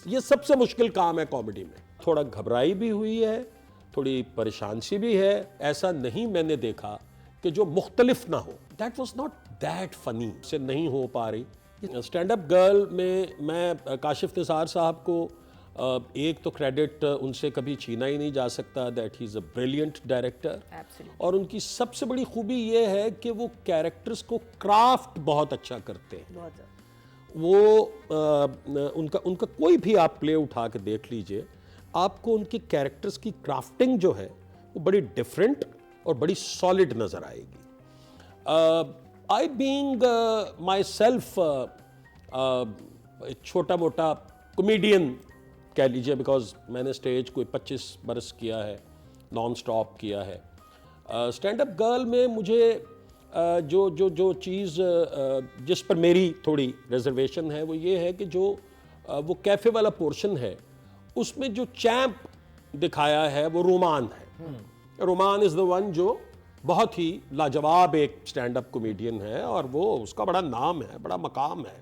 ये सबसे मुश्किल काम है कॉमेडी में। थोड़ा घबराई भी हुई है, थोड़ी परेशान सी भी है। ऐसा नहीं मैंने देखा कि जो मुख्तलिफ ना हो। That was not that funny, से नहीं हो पा रही। स्टैंड अप गर्ल में मैं काशिफ निसार साहब को एक तो क्रेडिट उनसे कभी छीना ही नहीं जा सकता, that he is a brilliant director. और उनकी सबसे बड़ी खूबी ये है कि वो कैरेक्टर्स को क्राफ्ट बहुत अच्छा करते हैं। वो उनका कोई भी आप प्ले उठा के देख लीजिए, आपको उनकी कैरेक्टर्स की क्राफ्टिंग जो है वो बड़ी डिफरेंट और बड़ी सॉलिड नज़र आएगी। आई बीइंग माई सेल्फ छोटा मोटा कॉमेडियन कह लीजिए, बिकॉज मैंने स्टेज कोई 25 बरस किया है, नॉन स्टॉप किया है। स्टैंड अप गर्ल में मुझे जो चीज़ जिस पर मेरी थोड़ी रिजर्वेशन है वो ये है कि जो वो कैफ़े वाला पोर्शन है उसमें जो चैम्प दिखाया है वो रोमान है। रोमान इज़ द वन जो बहुत ही लाजवाब एक स्टैंड अप कॉमेडियन है और वो उसका बड़ा नाम है, बड़ा मकाम है।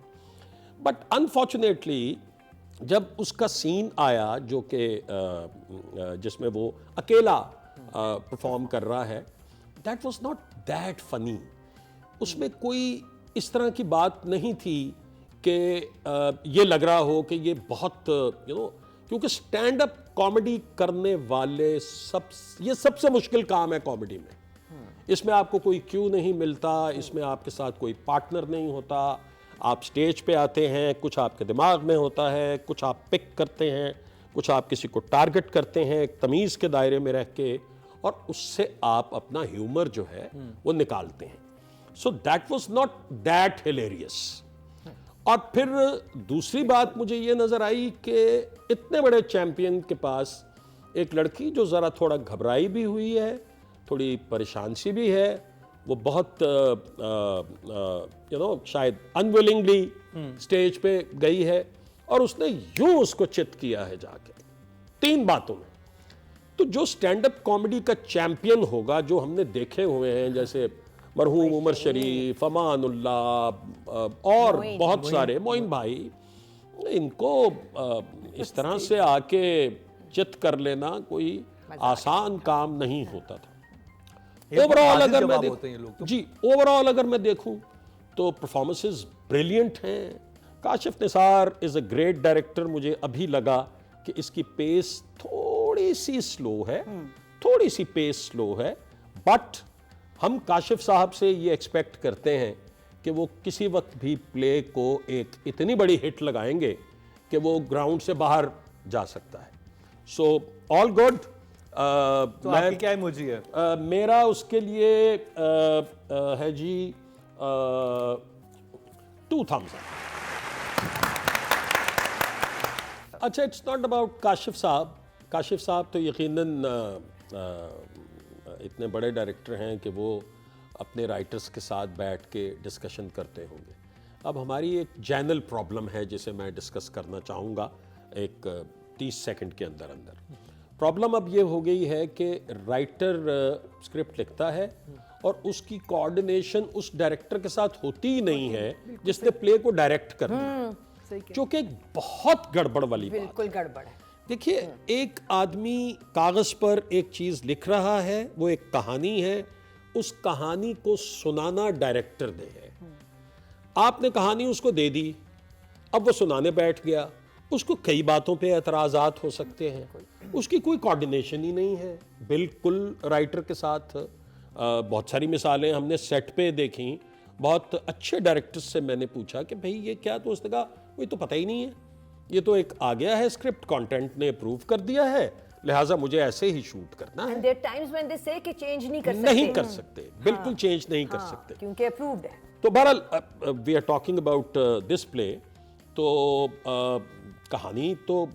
बट अनफॉर्चुनेटली जब उसका सीन आया जो कि जिसमें वो अकेला परफॉर्म कर रहा है, that was not that funny. उसमें कोई इस तरह की बात नहीं थी कि ये लग रहा हो कि ये बहुत क्योंकि स्टैंड अप कॉमेडी करने वाले ये सबसे मुश्किल काम है कॉमेडी में। इसमें आपको कोई क्यू नहीं मिलता, इसमें आपके साथ कोई पार्टनर नहीं होता। आप स्टेज पे आते हैं, कुछ आपके दिमाग में होता है, कुछ आप पिक करते हैं, कुछ आप किसी को टारगेट करते हैं एक तमीज़ के दायरे में रह के, और उससे आप अपना ह्यूमर जो है वो निकालते हैं। So that was not that hilarious. और फिर दूसरी बात मुझे ये नज़र आई कि इतने बड़े चैंपियन के पास एक लड़की जो ज़रा थोड़ा घबराई भी हुई है, थोड़ी परेशान सी भी है, वो बहुत शायद अनविलिंगली स्टेज पे गई है और उसने यूं उसको चित किया है जाके 3 बातों में। तो जो स्टैंड अप कॉमेडी का चैंपियन होगा, जो हमने देखे हुए हैं जैसे मरहूम उमर शरीफ, अमानुल्लाह और बहुत सारे, मोइन भाई, इनको इस तरह से आके चित कर लेना कोई आसान काम नहीं होता था। ओवरऑल अगर मैं ओवरऑल अगर मैं देखूं तो परफॉर्मेंसेस ब्रिलियंट हैं। Kashif Nisar is a great director. मुझे अभी लगा कि इसकी पेस थोड़ी सी स्लो है, थोड़ी सी पेस स्लो है, बट हम काशिफ साहब से ये एक्सपेक्ट करते हैं कि वो किसी वक्त भी प्ले को एक इतनी बड़ी हिट लगाएंगे कि वो ग्राउंड से बाहर जा सकता है। So all good. तो आपकी क्या इमोजी है? मेरा उसके लिए है जी 2 thumbs up। अच्छा, इट्स नॉट अबाउट काशिफ साहब। काशिफ साहब तो यकीनन इतने बड़े डायरेक्टर हैं कि वो अपने राइटर्स के साथ बैठ के डिस्कशन करते होंगे। अब हमारी एक जनरल प्रॉब्लम है जिसे मैं डिस्कस करना चाहूँगा एक 30 सेकंड के अंदर अंदर। प्रॉब्लम अब ये हो गई है कि राइटर स्क्रिप्ट लिखता है और उसकी कोऑर्डिनेशन उस डायरेक्टर के साथ होती ही नहीं है जिसने प्ले को डायरेक्ट करना है, जो कि एक बहुत गड़बड़ वाली बात है। बिल्कुल गड़बड़ है। देखिए, एक आदमी कागज पर एक चीज लिख रहा है, वो एक कहानी है, उस कहानी को सुनाना डायरेक्टर ने है। आपने कहानी उसको दे दी, अब वो सुनाने बैठ गया, उसको कई बातों पे एतराज़ात हो सकते हैं, उसकी कोई कोऑर्डिनेशन ही नहीं है बिल्कुल राइटर के साथ। बहुत सारी मिसालें हमने सेट पे देखी। बहुत अच्छे डायरेक्टर्स से मैंने पूछा कि भाई ये क्या, तो उसने कहा वही तो पता ही नहीं है, ये तो एक आ गया है स्क्रिप्ट, कंटेंट ने अप्रूव कर दिया है, लिहाजा मुझे ऐसे ही शूट करना है। And there are times when they say कि चेंज नहीं कर सकते। नहीं कर सकते, बिल्कुल चेंज नहीं कर सकते, क्योंकि अप्रूव्ड है। तो बहरहाल we are talking about this play. तो कहानी तो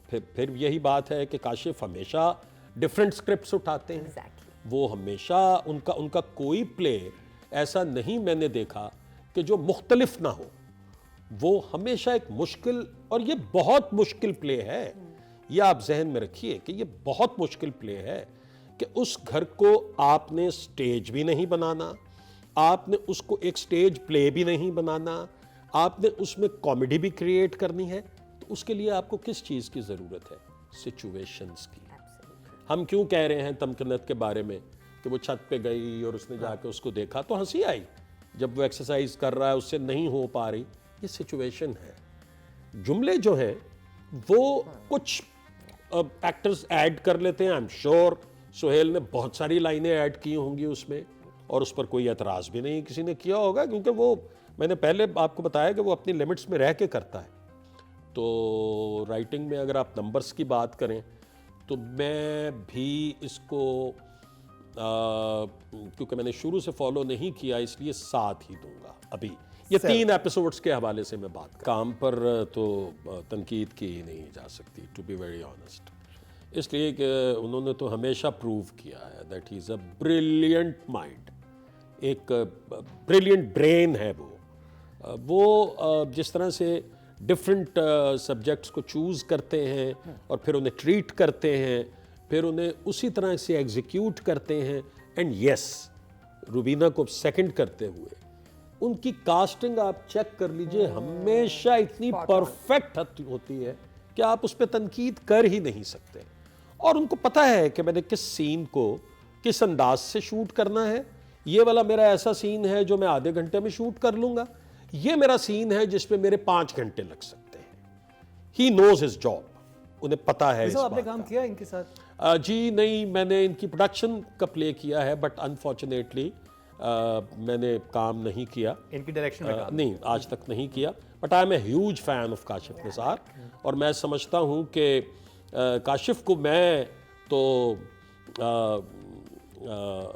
फिर यही बात है कि काशिफ हमेशा डिफरेंट स्क्रिप्ट्स उठाते हैं। Exactly. वो हमेशा उनका कोई प्ले ऐसा नहीं मैंने देखा कि जो मुख्तलिफ ना हो। वो हमेशा एक मुश्किल, और ये बहुत मुश्किल प्ले है, ये आप जहन में रखिए कि ये बहुत मुश्किल प्ले है कि उस घर को आपने स्टेज भी नहीं बनाना, आपने उसको एक स्टेज प्ले भी नहीं बनाना, आपने उसमें कॉमेडी भी क्रिएट करनी है, तो तो उसके लिए आपको किस चीज़ की ज़रूरत है? सिचुएशंस की। हम क्यों कह रहे हैं तमकनत के बारे में कि वो छत पे गई और उसने जाके उसको देखा तो हंसी आई, जब वो एक्सरसाइज कर रहा है उससे नहीं हो पा रही, ये सिचुएशन है। जुमले जो हैं वो कुछ एक्टर्स ऐड कर लेते हैं। आई एम श्योर सुहेल ने बहुत सारी लाइनें ऐड की होंगी उसमें, और उस पर कोई एतराज़ भी नहीं किसी ने किया होगा, क्योंकि वो मैंने पहले आपको बताया कि वो अपनी लिमिट्स में रह के करता है। तो राइटिंग में अगर आप नंबर्स की बात करें तो मैं भी इसको क्योंकि मैंने शुरू से फॉलो नहीं किया इसलिए 7 ही दूंगा अभी। ये 3 एपिसोड्स के हवाले से मैं बात काम पर तो तनकीद की ही नहीं जा सकती, टू बी वेरी ऑनेस्ट, इसलिए कि उन्होंने तो हमेशा प्रूव किया है that he is a brilliant mind, एक ब्रिलियंट ब्रेन है वो जिस तरह से डिफरेंट सब्जेक्ट्स को चूज़ करते हैं और फिर उन्हें ट्रीट करते हैं, फिर उन्हें उसी तरह से एग्जीक्यूट करते हैं। एंड यस, रुबीना को सेकंड करते हुए उनकी कास्टिंग आप चेक कर लीजिए, हमेशा इतनी परफेक्ट होती है कि आप उस पर तनकीद कर ही नहीं सकते। और उनको पता है कि मैंने किस सीन को किस अंदाज से शूट करना है। ये वाला मेरा ऐसा सीन है जो मैं आधे घंटे में शूट कर लूँगा, ये मेरा सीन है जिसमें मेरे 5 घंटे लग सकते हैं। ही नोज हिज जॉब, उन्हें पता है। आपने काम किया इनके साथ? जी नहीं, मैंने इनकी प्रोडक्शन का प्ले किया है, बट अनफॉर्चुनेटली मैंने काम नहीं किया इनकी डायरेक्शन में काम? नहीं, आज तक नहीं किया। But I am a huge fan of Kashif Nisar, और मैं समझता हूँ कि काशिफ को मैं तो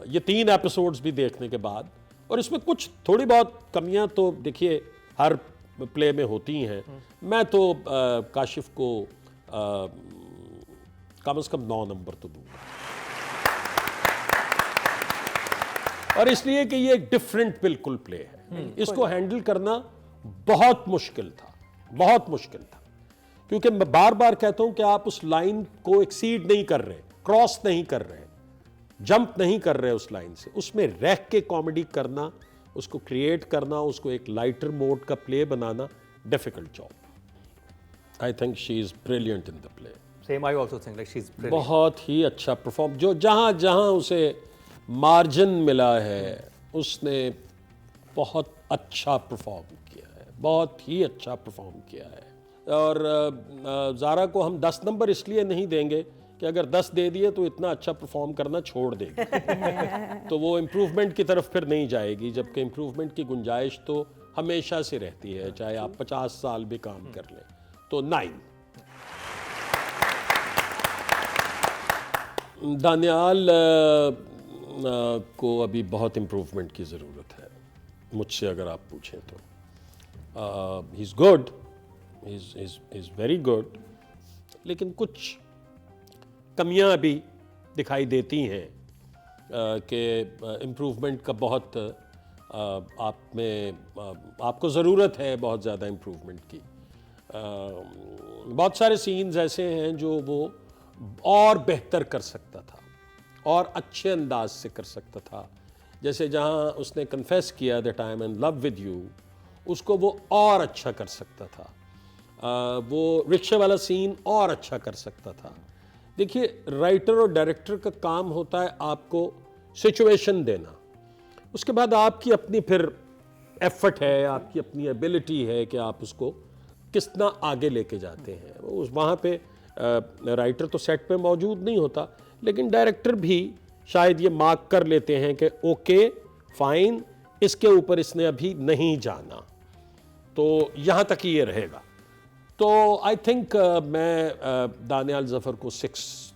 ये 3 एपिसोड्स भी देखने के बाद, और इसमें कुछ थोड़ी बहुत कमियां तो देखिए हर प्ले में होती हैं, मैं तो काशिफ को कम से कम 9 नंबर तो दूंगा। और इसलिए कि ये एक डिफरेंट बिल्कुल प्ले है, इसको हैंडल करना बहुत मुश्किल था, बहुत मुश्किल था, क्योंकि मैं बार बार कहता हूं कि आप उस लाइन को एक्सीड नहीं कर रहे, क्रॉस नहीं कर रहे, जंप नहीं कर रहे उस लाइन से, उसमें रह के कॉमेडी करना, उसको क्रिएट करना, उसको एक लाइटर मोड का play banana, difficult job. I think she is brilliant in the play. Same, I also think like she is brilliant. बहुत ही अच्छा परफॉर्म, जो जहां जहां उसे मार्जिन मिला है उसने बहुत अच्छा परफॉर्म किया है, बहुत ही अच्छा परफॉर्म किया है। और ज़ारा को हम 10 नंबर इसलिए नहीं देंगे कि अगर 10 दे दिए तो इतना अच्छा परफॉर्म करना छोड़ देगी तो वो इम्प्रूवमेंट की तरफ फिर नहीं जाएगी, जबकि इम्प्रूवमेंट की गुंजाइश तो हमेशा से रहती है, चाहे आप 50 साल भी काम कर लें। तो 9। दानियाल को अभी बहुत इम्प्रूवमेंट की ज़रूरत है, मुझसे अगर आप पूछें तो। He is good, he is very good, लेकिन कुछ कमियां अभी दिखाई देती हैं कि इम्प्रूवमेंट का बहुत आप में आपको ज़रूरत है बहुत ज़्यादा इम्प्रूवमेंट की। बहुत सारे सीन्स ऐसे हैं जो वो और बेहतर कर सकता था और अच्छे अंदाज से कर सकता था, जैसे जहाँ उसने कन्फेस किया that I am in love with you, उसको वो और अच्छा कर सकता था। वो रिक्शे वाला सीन और अच्छा कर सकता था। देखिए, राइटर और डायरेक्टर का काम होता है आपको सिचुएशन देना, उसके बाद आपकी अपनी फिर एफर्ट है, आपकी अपनी एबिलिटी है कि आप उसको कितना आगे लेके जाते हैं। उस वहाँ पे राइटर तो सेट पे मौजूद नहीं होता, लेकिन डायरेक्टर भी शायद ये मार्क कर लेते हैं कि ओके फाइन, इसके ऊपर इसने अभी नहीं जाना, तो यहाँ तक ही ये रहेगा। तो आई थिंक मैं दानियाल ज़फ़र को 6